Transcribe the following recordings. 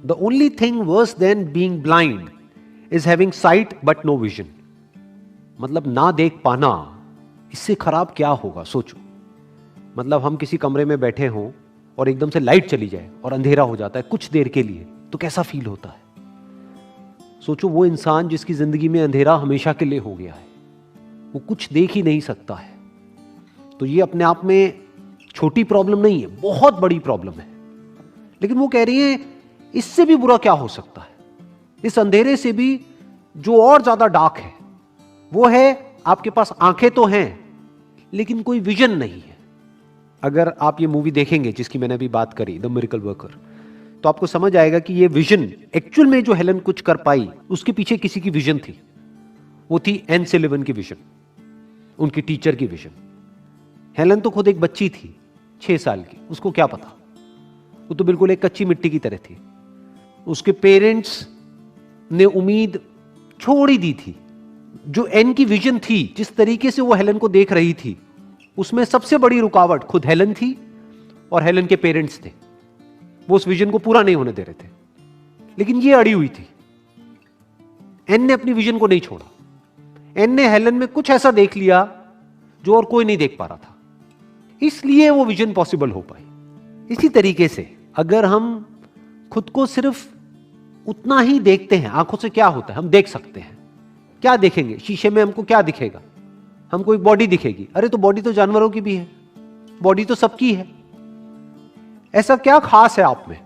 The only thing worse than being blind is having sight but no vision. मतलब ना देख पाना, इससे खराब क्या होगा सोचो। मतलब हम किसी कमरे में बैठे हों और एकदम से लाइट चली जाए और अंधेरा हो जाता है कुछ देर के लिए, तो कैसा फील होता है। सोचो वो इंसान जिसकी जिंदगी में अंधेरा हमेशा के लिए हो गया है, वो कुछ देख ही नहीं सकता है। तो ये अपने आप में छोटी प्रॉब्लम नहीं है, बहुत बड़ी प्रॉब्लम है। लेकिन वो कह रही है इससे भी बुरा क्या हो सकता है। इस अंधेरे से भी जो और ज्यादा डार्क है वो है आपके पास आंखें तो हैं लेकिन कोई विजन नहीं है। अगर आप ये मूवी देखेंगे जिसकी मैंने अभी बात करी, द मिरेकल वर्कर, तो आपको समझ आएगा कि ये विजन एक्चुअल में जो हेलन कुछ कर पाई उसके पीछे किसी की विजन थी। वो थी एन सिलिवन की विजन, उनकी टीचर की विजन। हेलन तो खुद एक बच्ची थी 6 साल की, उसको क्या पता, वो तो बिल्कुल एक कच्ची मिट्टी की तरह थी। उसके पेरेंट्स ने उम्मीद छोड़ ही दी थी। जो एन की विजन थी, जिस तरीके से वो हेलन को देख रही थी, उसमें सबसे बड़ी रुकावट खुद हेलन थी और हेलन के पेरेंट्स थे। वो उस विजन को पूरा नहीं होने दे रहे थे, लेकिन ये अड़ी हुई थी। एन ने अपनी विजन को नहीं छोड़ा। एन ने हेलन में कुछ ऐसा देख लिया जो और कोई नहीं देख पा रहा था, इसलिए वो विजन पॉसिबल हो पाई। इसी तरीके से अगर हम खुद को सिर्फ उतना ही देखते हैं, आंखों से क्या होता है, हम देख सकते हैं। क्या देखेंगे शीशे में, हमको क्या दिखेगा, हमको एक बॉडी दिखेगी। अरे तो बॉडी तो जानवरों की भी है, बॉडी तो सबकी है। ऐसा क्या खास है आप में,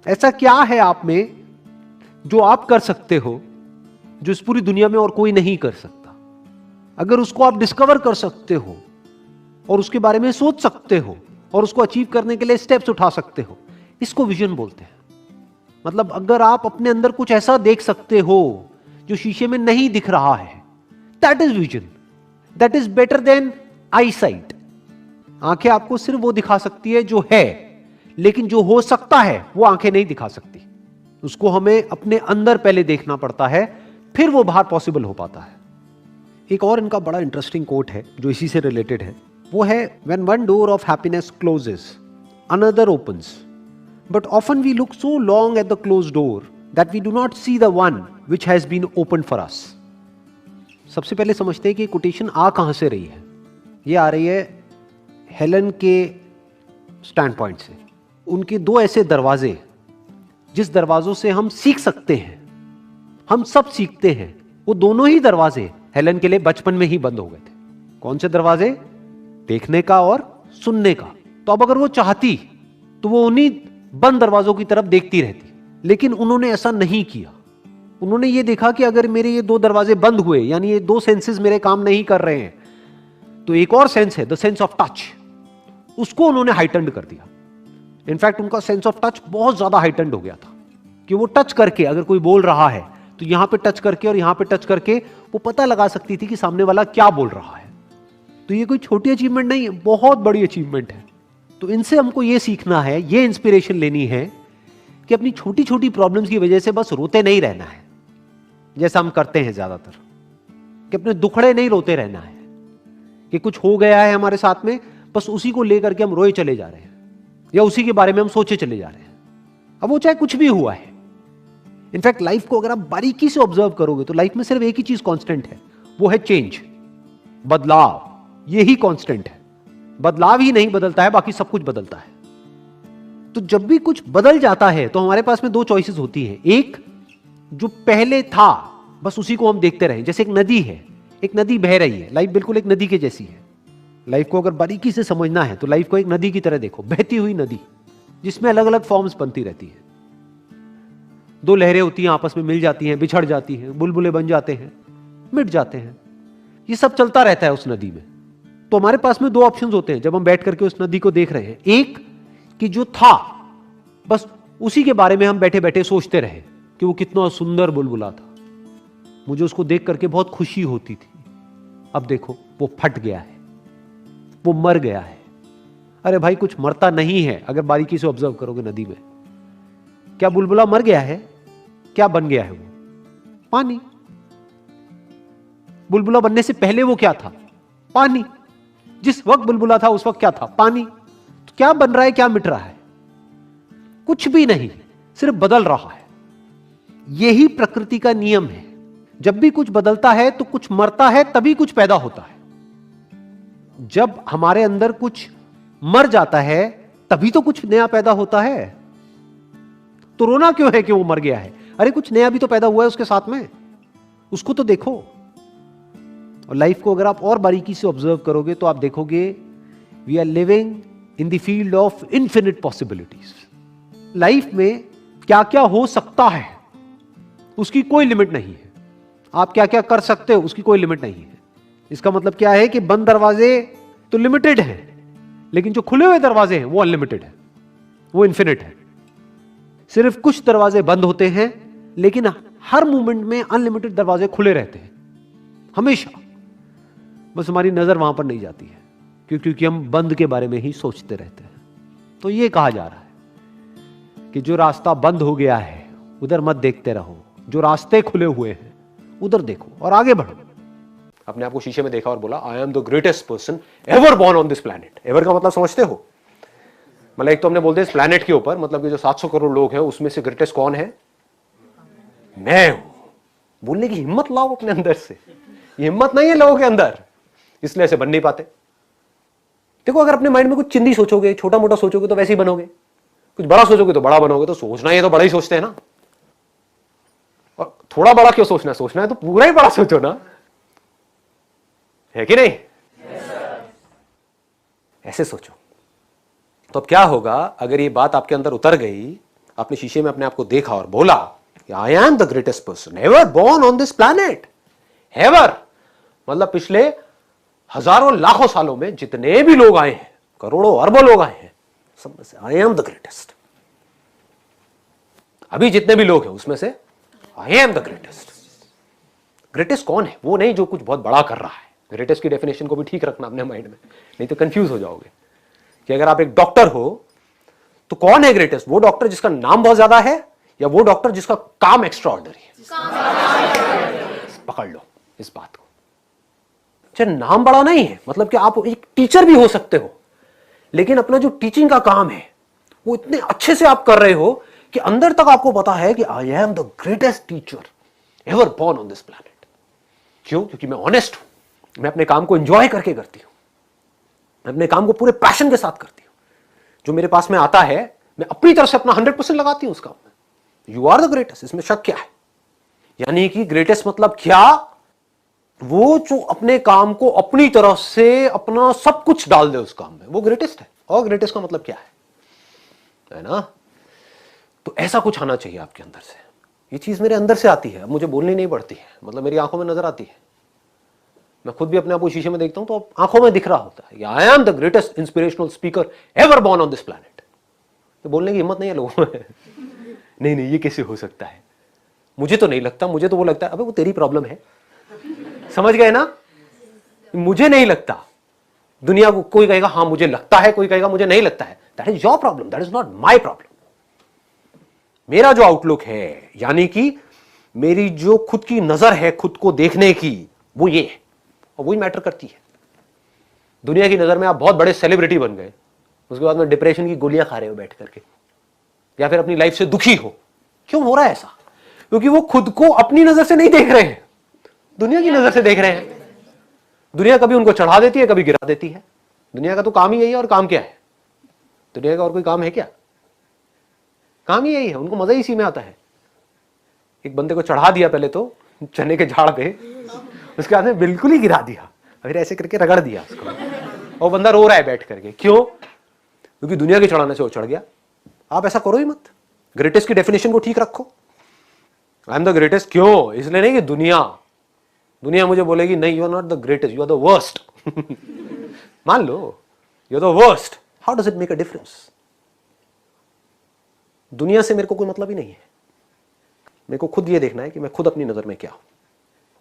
ऐसा क्या है आप में जो आप कर सकते हो जो इस पूरी दुनिया में और कोई नहीं कर सकता। अगर उसको आप डिस्कवर कर सकते हो और उसके बारे में सोच सकते हो और उसको अचीव करने के लिए स्टेप्स उठा सकते हो, इसको विजन बोलते हैं। मतलब अगर आप अपने अंदर कुछ ऐसा देख सकते हो जो शीशे में नहीं दिख रहा है, that is vision. That is better than eyesight. आंखें आपको सिर्फ वो दिखा सकती है जो है, लेकिन जो हो सकता है वो आंखें नहीं दिखा सकती। उसको हमें अपने अंदर पहले देखना पड़ता है, फिर वो बाहर पॉसिबल हो पाता है। एक और इनका बड़ा इंटरेस्टिंग कोट है जो इसी से रिलेटेड है, वो है when one door of happiness closes another opens, but often we look so long at the closed door that we do not see the one which has been opened for us. सबसे पहले समझते हैं कि quotation आ कहां से रही है। ये आ रही है हेलन के स्टैंड पॉइंट से। उनके 2 ऐसे दरवाजे जिस दरवाजों से हम सीख सकते हैं, हम सब सीखते हैं, वो दोनों ही दरवाजे हेलन के लिए बचपन में ही बंद हो गए थे। कौन से दरवाजे? देखने का और सुनने का। तो अब अगर वो चाहती तो वो उन्हीं बंद दरवाजों की तरफ देखती रहती, लेकिन उन्होंने ऐसा नहीं किया। उन्होंने ये देखा कि अगर मेरे ये 2 दरवाजे बंद हुए, यानी ये 2 सेंसेस मेरे काम नहीं कर रहे हैं, तो एक और सेंस है, द सेंस ऑफ टच, उसको उन्होंने हाइटेंड कर दिया। इनफैक्ट उनका सेंस ऑफ टच बहुत ज्यादा हाइटेंड हो गया था कि वो टच करके, अगर कोई बोल रहा है तो यहां पे टच करके और यहां पे टच करके वो पता लगा सकती थी कि सामने वाला क्या बोल रहा है। तो ये कोई छोटी अचीवमेंट नहीं है, बहुत बड़ी अचीवमेंट है। तो इनसे हमको ये सीखना है, ये इंस्पिरेशन लेनी है कि अपनी छोटी छोटी प्रॉब्लम्स की वजह से बस रोते नहीं रहना है, जैसा हम करते हैं ज्यादातर, कि अपने दुखड़े नहीं रोते रहना है कि कुछ हो गया है हमारे साथ में, बस उसी को लेकर के हम रोए चले जा रहे हैं या उसी के बारे में हम सोचे चले जा रहे हैं। अब वो चाहे कुछ भी हुआ है। इनफैक्ट लाइफ को अगर आप बारीकी से ऑब्जर्व करोगे तो लाइफ में सिर्फ एक ही चीज कांस्टेंट है, वो है चेंज, बदलाव। यही कांस्टेंट है। बदलाव ही नहीं बदलता है, बाकी सब कुछ बदलता है। तो जब भी कुछ बदल जाता है तो हमारे पास में 2 चॉइसेस होती हैं। एक, जो पहले था बस उसी को हम देखते रहें। जैसे एक नदी है, एक नदी बह रही है, लाइफ बिल्कुल एक नदी के जैसी है। लाइफ को अगर बारीकी से समझना है तो लाइफ को एक नदी की तरह देखो, बहती हुई नदी जिसमें अलग अलग फॉर्म्स बनती रहती है। 2 लहरें होती हैं, आपस में मिल जाती हैं, बिछड़ जाती हैं, बुलबुले बन जाते हैं, मिट जाते हैं। ये सब चलता रहता है उस नदी में। तो हमारे पास में 2 ऑप्शंस होते हैं जब हम बैठ करके उस नदी को देख रहे हैं। एक कि जो था बस उसी के बारे में हम बैठे बैठे सोचते रहे कि वो कितना सुंदर बुलबुला था, मुझे उसको देख करके बहुत खुशी होती थी। अब देखो वो फट गया है, वो मर गया है। अरे भाई कुछ मरता नहीं है अगर बारीकी से ऑब्जर्व करोगे नदी में। क्या बुलबुला मर गया है? क्या बन गया है वो? पानी। बुलबुला बनने से पहले वो क्या था? पानी। जिस वक्त बुलबुला था उस वक्त क्या था? पानी। तो क्या बन रहा है, क्या मिट रहा है? कुछ भी नहीं। सिर्फ बदल रहा है। यही प्रकृति का नियम है। जब भी कुछ बदलता है तो कुछ मरता है, तभी कुछ पैदा होता है। जब हमारे अंदर कुछ मर जाता है तभी तो कुछ नया पैदा होता है। तो रोना क्यों है कि वो मर गया है? अरे कुछ नया भी तो पैदा हुआ है उसके साथ में, उसको तो देखो। और लाइफ को अगर आप और बारीकी से ऑब्जर्व करोगे तो आप देखोगे we are living in the field of infinite possibilities. Life में क्या क्या हो सकता है उसकी कोई लिमिट नहीं है। आप क्या क्या कर सकते हो उसकी कोई लिमिट नहीं है। इसका मतलब क्या है कि बंद दरवाजे तो लिमिटेड हैं, लेकिन जो खुले हुए दरवाजे हैं वो अनलिमिटेड है, वो इन्फिनिट है। सिर्फ कुछ दरवाजे बंद होते हैं, लेकिन हर मोमेंट में अनलिमिटेड दरवाजे खुले रहते हैं हमेशा। बस हमारी नजर वहां पर नहीं जाती है क्योंकि हम बंद के बारे में ही सोचते रहते हैं। तो ये कहा जा रहा है कि जो रास्ता बंद हो गया है उधर मत देखते रहो, जो रास्ते खुले हुए हैं उधर देखो और आगे बढ़ो। अपने आप को शीशे में देखा और बोला I am the greatest person ever born on this planet. Ever का मतलब समझते हो? मतलब एक तो हमने बोल दिया इस प्लैनेट के ऊपर, मतलब कि जो 700 करोड़ लोग हैं उसमें से ग्रेटेस्ट कौन है? मैं हूं। बोलने की हिम्मत लाओ अपने अंदर से। ये हिम्मत नहीं है लोगों के अंदर, इसलिए ऐसे बन नहीं पाते। देखो अगर अपने माइंड में कुछ चिंदी सोचोगे, छोटा मोटा सोचोगे तो वैसे ही बनोगे, कुछ बड़ा सोचोगे तो बड़ा बनोगे। तो सोचना है तो बड़ा ही सोचते हैं ना। और थोड़ा बड़ा क्यों सोचना है? सोचना है तो पूरा ही बड़ा सोचो ना, है कि नहीं? ऐसे सोचो। तो अब क्या होगा अगर ये बात आपके अंदर उतर गई, आपने शीशे में अपने आप को देखा और बोला I am the greatest person ever born on this planet. Ever मतलब पिछले हजारों लाखों सालों में जितने भी लोग आए हैं, करोड़ों अरबों लोग आए हैं, सब में से आई एम द ग्रेटेस्ट। अभी जितने भी लोग हैं उसमें से I am the greatest. Greatest कौन है? वो नहीं जो कुछ बहुत बड़ा कर रहा है। ग्रेटेस्ट की डेफिनेशन को भी ठीक रखना अपने माइंड में, नहीं तो कंफ्यूज हो जाओगे। कि अगर आप एक डॉक्टर हो तो कौन है ग्रेटेस्ट? वो डॉक्टर जिसका नाम बहुत ज्यादा है या वो डॉक्टर जिसका काम एक्स्ट्रा ऑर्डिनरी है? पकड़ लो इस बात को। अच्छा, नाम बड़ा नहीं है, मतलब कि आप एक टीचर भी हो सकते हो, लेकिन अपना जो टीचिंग का काम है वो इतने अच्छे से आप कर रहे हो कि अंदर तक आपको पता है कि I am the greatest teacher ever born on this planet. क्यों? क्योंकि मैं ऑनेस्ट हूं, मैं अपने काम को एंजॉय करके करती हूं, मैं अपने काम को पूरे पैशन के साथ करती हूं। जो मेरे पास में आता है मैं अपनी तरफ से अपना 100% लगाती हूं उस काम में। यू आर द ग्रेटेस्ट, इसमें शक क्या है? यानी कि ग्रेटेस्ट मतलब क्या? वो जो अपने काम को अपनी तरफ से अपना सब कुछ डाल दे उस काम में, वो ग्रेटेस्ट है। और ग्रेटेस्ट का मतलब क्या है ना? तो ऐसा कुछ आना चाहिए आपके अंदर से। ये चीज मेरे अंदर से आती है, अब मुझे बोलनी नहीं पड़ती है, मतलब मेरी आंखों में नजर आती है। मैं खुद भी अपने आप को शीशे में देखता हूं तो आंखों में दिख रहा होता है I am the greatest inspirational speaker ever born on this planet. तो बोलने की हिम्मत नहीं है लोगों में। नहीं नहीं, ये कैसे हो सकता है? मुझे तो नहीं लगता। मुझे तो वो लगता है अबे वो तेरी प्रॉब्लम है। समझ गए ना? मुझे नहीं लगता। दुनिया को कोई कहेगा हाँ मुझे लगता है, कोई कहेगा मुझे नहीं लगता है। That is your problem, that is not my problem. मेरा जो आउटलुक है, यानी कि मेरी जो खुद की नजर है खुद को देखने की, वो ये है और वही मैटर करती है। दुनिया की नजर में आप बहुत बड़े सेलिब्रिटी बन गए, उसके बाद में डिप्रेशन की गोलियां खा रहे हो बैठ करके, या फिर अपनी लाइफ से दुखी हो। क्यों हो रहा है ऐसा? क्योंकि वो खुद को अपनी नजर से नहीं देख रहे हैं, दुनिया की नजर से देख रहे हैं। दुनिया कभी उनको चढ़ा देती है, कभी गिरा देती है। दुनिया का तो काम ही यही है। और काम क्या है दुनिया का? और कोई काम है क्या? काम ही यही है। उनको मजा ही इसी में आता है। एक बंदे को चढ़ा दिया पहले तो चने के झाड़ पे, उसके बाद में बिल्कुल ही गिरा दिया, फिर ऐसे करके रगड़ दिया उसको, और बंदा रो रहा है बैठ करके। क्यों? क्योंकि दुनिया के चढ़ाने से वो चढ़ गया। आप ऐसा करो ही मत। ग्रेटेस्ट की डेफिनेशन को ठीक रखो। आई एम द ग्रेटेस्ट क्यों? इसलिए नहीं कि दुनिया मुझे बोलेगी नहीं you are not the greatest, you are the worst. मान लो you are the worst, how does it make a difference? दुनिया से मेरे को कोई मतलब ही नहीं है। मेरे को खुद ये देखना है कि मैं खुद अपनी नजर में क्या हूं।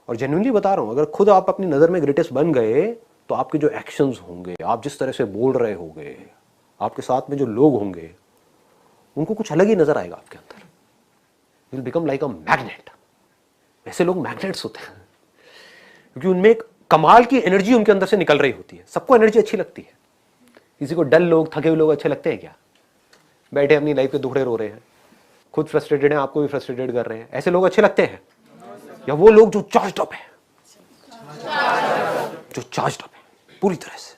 और जेन्युइनली बता रहा हूं, अगर खुद आप अपनी नजर में ग्रेटेस्ट बन गए तो आपके जो एक्शंस होंगे, आप जिस तरह से बोल रहे होंगे, आपके साथ में जो लोग होंगे, उनको कुछ अलग ही नजर आएगा आपके अंदर। You will become like a magnet. ऐसे लोग मैग्नेट्स होते हैं क्योंकि उनमें एक कमाल की एनर्जी उनके अंदर से निकल रही होती है। सबको एनर्जी अच्छी लगती है। किसी को डल लोग, थके हुए लोग अच्छे लगते हैं क्या? बैठे अपनी लाइफ के दुखड़े रो रहे हैं। खुद फ्रस्ट्रेटेड हैं, आपको भी फ्रस्ट्रेटेड कर रहे हैं, ऐसे लोग अच्छे लगते हैं? या वो लोग जो चार्ज्ड अप है, जो चार्ज्ड अप है पूरी तरह से?